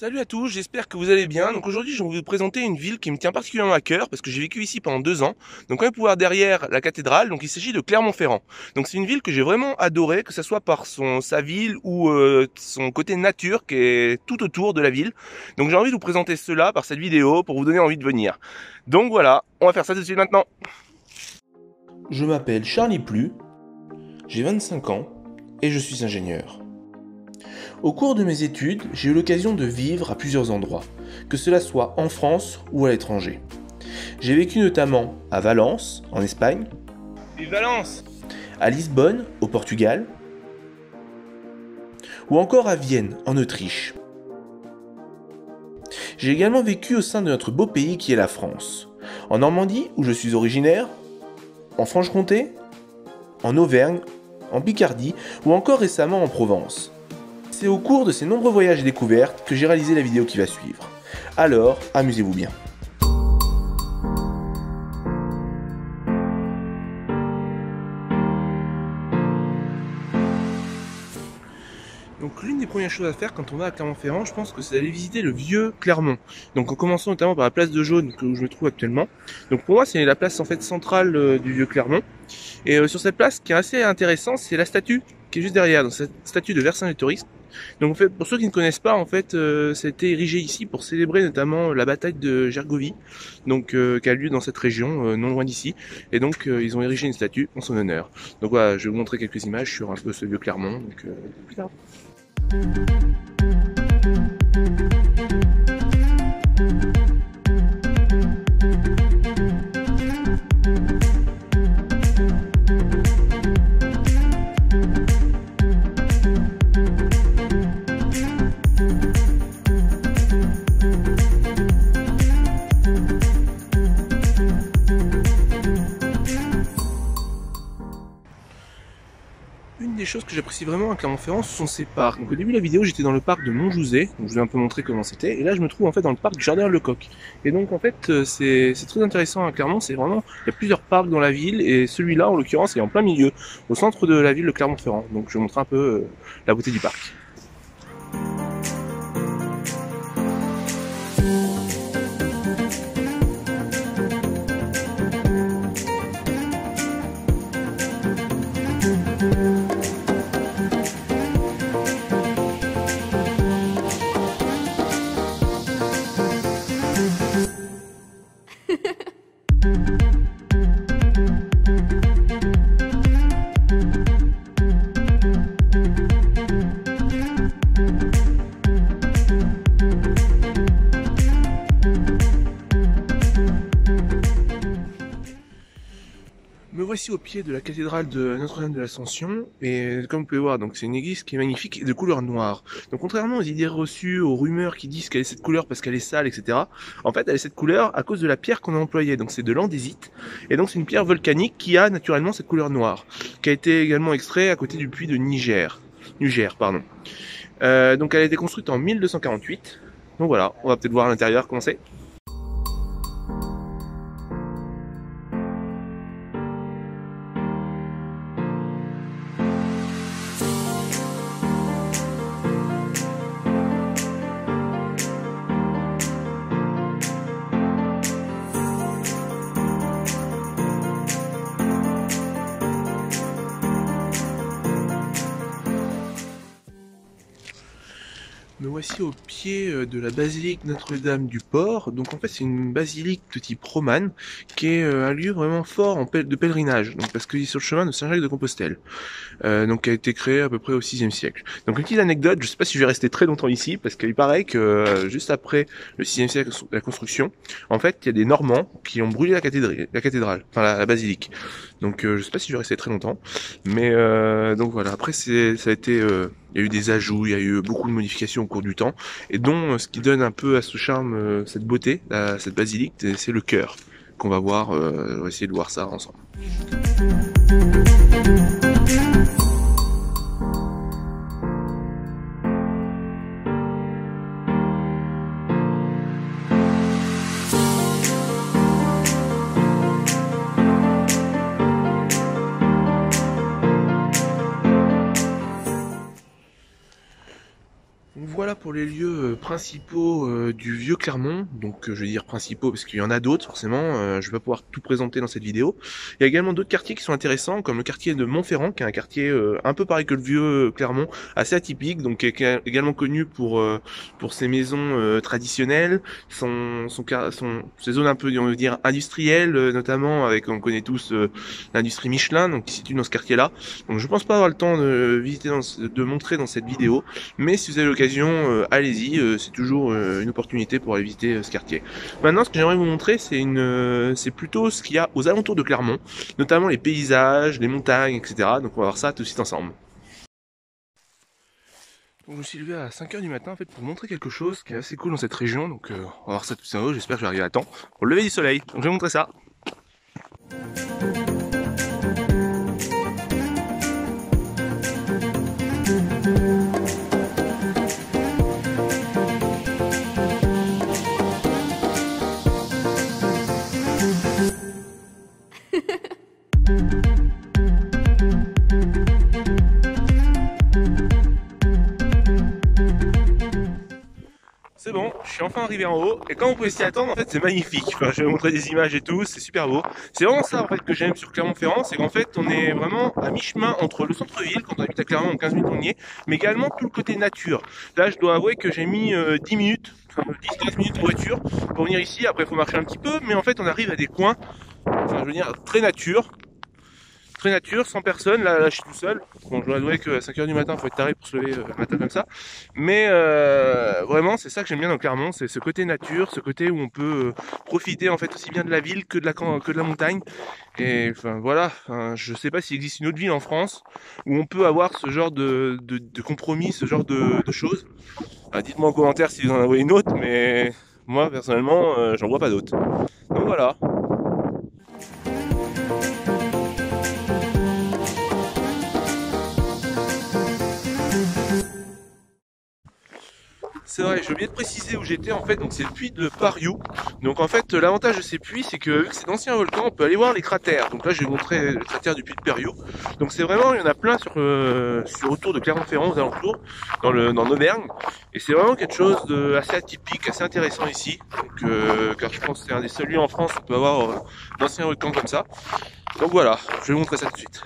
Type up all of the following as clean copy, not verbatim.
Salut à tous, j'espère que vous allez bien. Donc aujourd'hui, je vais vous présenter une ville qui me tient particulièrement à cœur parce que j'ai vécu ici pendant 2 ans. Donc on va pouvoir derrière la cathédrale. Donc il s'agit de Clermont-Ferrand. Donc c'est une ville que j'ai vraiment adorée, que ce soit par sa ville ou son côté nature qui est tout autour de la ville. Donc j'ai envie de vous présenter cela par cette vidéo pour vous donner envie de venir. Donc voilà, on va faire ça tout de suite maintenant. Je m'appelle Charlie Plu, j'ai 25 ans et je suis ingénieur. Au cours de mes études, j'ai eu l'occasion de vivre à plusieurs endroits, que cela soit en France ou à l'étranger. J'ai vécu notamment à Valence, en Espagne, Vive Valence! à Lisbonne, au Portugal, ou encore à Vienne, en Autriche. J'ai également vécu au sein de notre beau pays qui est la France, en Normandie, où je suis originaire, en Franche-Comté, en Auvergne, en Picardie, ou encore récemment en Provence. C'est au cours de ces nombreux voyages et découvertes que j'ai réalisé la vidéo qui va suivre. Alors, amusez-vous bien. Donc l'une des premières choses à faire quand on va à Clermont-Ferrand, je pense que c'est d'aller visiter le vieux Clermont. Donc en commençant notamment par la place de Jaune où je me trouve actuellement. Donc pour moi c'est la place en fait centrale du vieux Clermont. Et sur cette place, ce qui est assez intéressant, c'est la statue qui est juste derrière. Donc cette statue de Vercingétorix. Donc en fait, pour ceux qui ne connaissent pas, en fait, ça a été érigé ici pour célébrer notamment la bataille de Gergovie, donc qui a lieu dans cette région, non loin d'ici. Et donc ils ont érigé une statue en son honneur. Donc voilà, je vais vous montrer quelques images sur un peu ce vieux Clermont. Donc plus tard. Une des choses que j'apprécie vraiment à Clermont-Ferrand, ce sont ses parcs. Donc au début de la vidéo, j'étais dans le parc de Montjouzet, donc je vous ai un peu montré comment c'était, et là je me trouve en fait dans le parc du Jardin-Lecoq. Et donc en fait, c'est très intéressant à Clermont, c'est vraiment, il y a plusieurs parcs dans la ville, et celui-là en l'occurrence est en plein milieu, au centre de la ville de Clermont-Ferrand. Donc je vais vous montrer un peu la beauté du parc. Me voici au pied de la cathédrale de Notre-Dame de l'Ascension, et comme vous pouvez voir, donc c'est une église qui est magnifique et de couleur noire. Donc contrairement aux idées reçues, aux rumeurs qui disent qu'elle est cette couleur parce qu'elle est sale, etc. En fait, elle est cette couleur à cause de la pierre qu'on a employée. Donc c'est de l'andésite, et donc c'est une pierre volcanique qui a naturellement cette couleur noire, qui a été également extrait à côté du puits de Niger, pardon. Donc elle a été construite en 1248. Donc voilà, on va peut-être voir à l'intérieur comment c'est. Me voici au pied de la basilique Notre-Dame du Port. Donc en fait c'est une basilique de type romane qui est un lieu vraiment fort de pèlerinage. Donc parce qu'il est sur le chemin de Saint-Jacques-de-Compostelle. Donc qui a été créé à peu près au 6e siècle. Donc une petite anecdote, je sais pas si je vais rester très longtemps ici parce qu'il paraît que juste après le 6e siècle la construction, en fait il y a des Normands qui ont brûlé la cathédrale, enfin la basilique. Donc je sais pas si je vais rester très longtemps, mais donc voilà. Après ça a été il y a eu des ajouts, il y a eu beaucoup de modifications au cours du temps, et dont ce qui donne un peu à ce charme, cette beauté, à cette basilique, c'est le chœur qu'on va voir. On va essayer de voir ça ensemble. pour les lieux principaux du vieux Clermont. Donc je vais dire principaux parce qu'il y en a d'autres forcément, je vais pas pouvoir tout présenter dans cette vidéo. Il y a également d'autres quartiers qui sont intéressants, comme le quartier de Montferrand, qui est un quartier un peu pareil que le vieux Clermont, assez atypique, donc qui est également connu pour ses maisons traditionnelles, ses zones un peu, on veut dire, industrielles, notamment avec, on connaît tous l'industrie Michelin, donc qui se situe dans ce quartier-là. Donc je pense pas avoir le temps de visiter, de montrer dans cette vidéo, mais si vous avez l'occasion, allez-y, c'est toujours une opportunité pour aller visiter ce quartier. Maintenant, ce que j'aimerais vous montrer, c'est plutôt ce qu'il y a aux alentours de Clermont, notamment les paysages, les montagnes, etc. Donc on va voir ça tout de suite ensemble. Donc, je me suis levé à 5h du matin en fait pour vous montrer quelque chose qui est assez cool dans cette région, donc on va voir ça tout de suite. J'espère que je vais arriver à temps pour le lever du soleil. Donc je vais vous montrer ça. C'est bon, je suis enfin arrivé en haut, et comme on pouvait s'y attendre, en fait c'est magnifique. Enfin, je vais vous montrer des images et tout, c'est super beau. C'est vraiment ça en fait que j'aime sur Clermont-Ferrand, c'est qu'en fait on est vraiment à mi-chemin entre le centre-ville, quand on habite à Clermont en 15 minutes on y est, mais également tout le côté nature. Là je dois avouer que j'ai mis 10 minutes, enfin 10-15 minutes en voiture pour venir ici, après il faut marcher un petit peu, mais en fait on arrive à des coins, enfin je veux dire très nature, sans personne. Là je suis tout seul. Bon, je dois avouer qu'à 5h du matin, faut être taré pour se lever le matin comme ça. Mais vraiment, c'est ça que j'aime bien dans Clermont, c'est ce côté nature, ce côté où on peut profiter en fait aussi bien de la ville que de la montagne. Et enfin voilà, je sais pas s'il existe une autre ville en France où on peut avoir ce genre de compromis, ce genre de choses. Dites-moi en commentaire si vous en avez une autre, mais moi personnellement, j'en vois pas d'autre. Donc voilà. C'est vrai, j'ai oublié de préciser où j'étais en fait, donc c'est le puits de Pariou. Donc en fait, l'avantage de ces puits, c'est que vu que c'est d'anciens volcans, on peut aller voir les cratères. Donc là, je vais vous montrer le cratère du puits de Pariou. Donc c'est vraiment, il y en a plein sur autour de Clermont-Ferrand, aux alentours, dans l'Auvergne. Et c'est vraiment quelque chose d'assez atypique, assez intéressant ici. Donc, car je pense que c'est un des seuls lieux en France où on peut avoir d'anciens volcans comme ça. Donc voilà, je vais vous montrer ça tout de suite.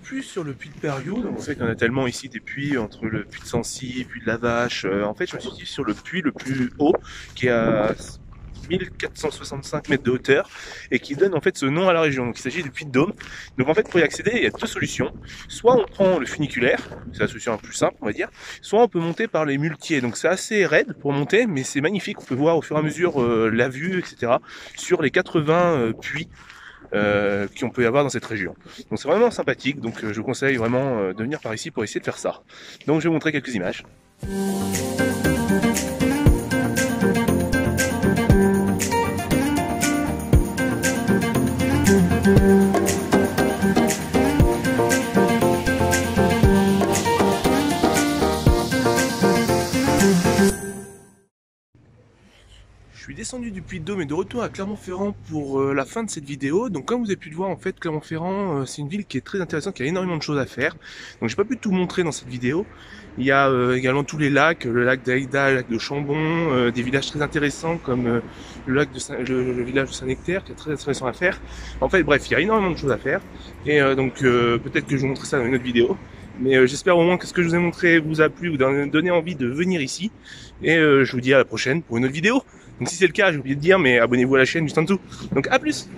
Plus sur le puits de Pariou, donc en fait il y en a tellement ici des puits, entre le puits de Sancy, puits de la Vache, en fait je me suis dit sur le puits le plus haut qui est à 1465 mètres de hauteur et qui donne en fait ce nom à la région. Donc il s'agit du puits de Dôme. Donc en fait pour y accéder il y a deux solutions, soit on prend le funiculaire, c'est la solution la plus simple on va dire, soit on peut monter par les muletiers. Donc c'est assez raide pour monter mais c'est magnifique, on peut voir au fur et à mesure la vue etc. sur les 80 puits qu'on peut y avoir dans cette région. Donc c'est vraiment sympathique, donc je vous conseille vraiment de venir par ici pour essayer de faire ça. Donc je vais vous montrer quelques images. Je suis descendu du Puy de Dôme et de retour à Clermont-Ferrand pour la fin de cette vidéo. Donc comme vous avez pu le voir en fait, Clermont-Ferrand c'est une ville qui est très intéressante, qui a énormément de choses à faire. Donc j'ai pas pu tout montrer dans cette vidéo. Il y a également tous les lacs, le lac d'Aïda, le lac de Chambon, des villages très intéressants comme le village de Saint-Nectaire qui est très intéressant à faire. En fait bref, il y a énormément de choses à faire. Et donc peut-être que je vous montrerai ça dans une autre vidéo. Mais j'espère au moins que ce que je vous ai montré vous a plu, vous a donné envie de venir ici. Et je vous dis à la prochaine pour une autre vidéo. Donc si c'est le cas, j'ai oublié de dire, mais abonnez-vous à la chaîne juste en dessous. Donc à plus.